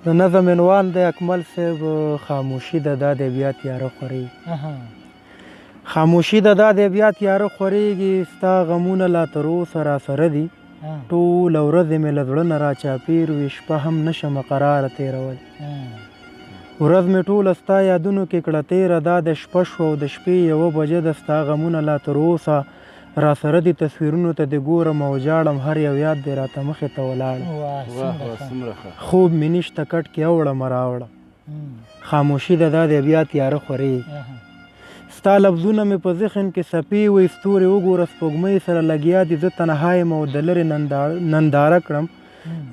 د نظم عنوان د اکمل صاحب خاموشي ده دا دی بیا تیاره خورېږي. خاموشي ده دا دی بیا تیاره خورېږي، ستا غمونه لا تر اوسه راسره دي، ټوله ورځ مې له زړه نه راچاپېر وي، شپه هم نشمه قراره تېرول. ورځ مې ټوله ستا یادونو کې کړه تېره، دا د شپه شوه او د شپې 1 بجه ده، ستا غمونه لا تر اوسه راسره دي، تصویرونو ته دې ګورم او جاړم، هر یو یاد دې راته مخې ته ولاړ. خوب مې نشته کټ کې اوړمه راوړه. خاموشي ده دا دی بیا تیاره خورېږي. ستا لفظونه مې په ذهن کې څپې وي، ستوري وګوره سپوږمۍ سره لګیا دي، زه تنها یم او د لرې ننداره کړم،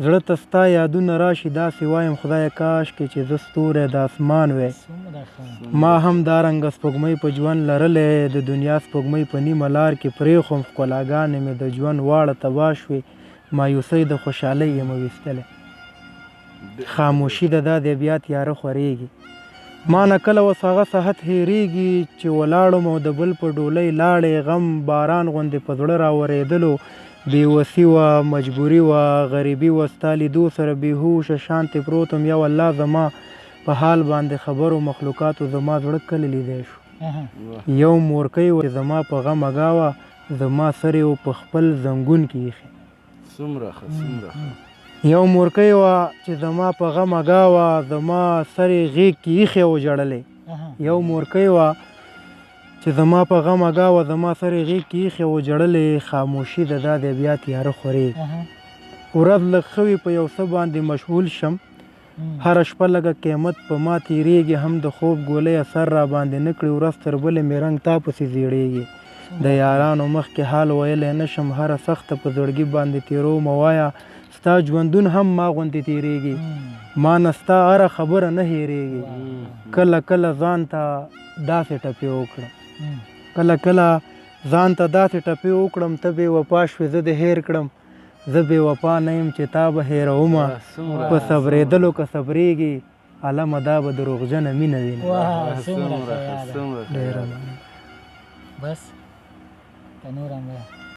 زړه ته ستا یادونه راشي، داسې وایم خدایه کاشکې چې زه ستوری د اسمان وی. ما هم دارنګه سپوږمۍ په ژوند لرلی، د دنیا سپوږمۍ په نیمه لار کې پرېښوم، ښکلاګانې مې د ژوند واړه تباه شوې، مایوسۍ د خوشحالۍ یم ویستلی. خاموشي ده دا دی بیا تیاره خورېږي. ما نه کله اوس هغه صحت هېرېږي چې ولاړم او د بل په ډولۍ لاړې، غم باران غوندې په زړه راورېدلو، بېوسي وه، مجبوري وه، غریبي وه، ستا لیدو سره بېهوشه شانتې پروت وم. یو الله زما په حال باندې خبرو مخلوقاتو زما زړه کله لیدی شو. یو مورکۍ وه چې زما په غم اګا وه، زما سر یې په خپل زنګون کې ایښی. یو مورکۍ وه چې زما په غم اګا وه، زما سر یې غېږ کې ایښی او ژړلی. یو مورکۍ وه چې زما په غم اګا وه، زما سر یې غېږ کې ایښی او ژړلی. خاموشي ده دا دی بیا تیاره خورېږي. ورځ لږ ښه وي په یو څه باندې مشغول شم، هره شپه لږه قیمت په ما تېرېږي، هم د خوب ګولۍ اثر را باندې نه کړي، ورځ تر بلې مې رنګ تا پسې زیړېږي. د یارانو مخکې حال ویلی نه شم، هره سخته په زړګي باندې تېرومه، وایه ستا ژوندون هم ما غوندې تېرېږي، ما نه ستا هره خبره نه هېرېږي. کله کله ځان ته داسې ټپې وکړم، کله کله ځان ته داسې ټپې وکړم، ته بې وفا شوې زه دې هېر کړم، زه بې وفا نه یم چې تا به هېرومه، په صبرېدلو که صبرېږي عالمه دا به دروغجنه مینه وینه. بس که نور هم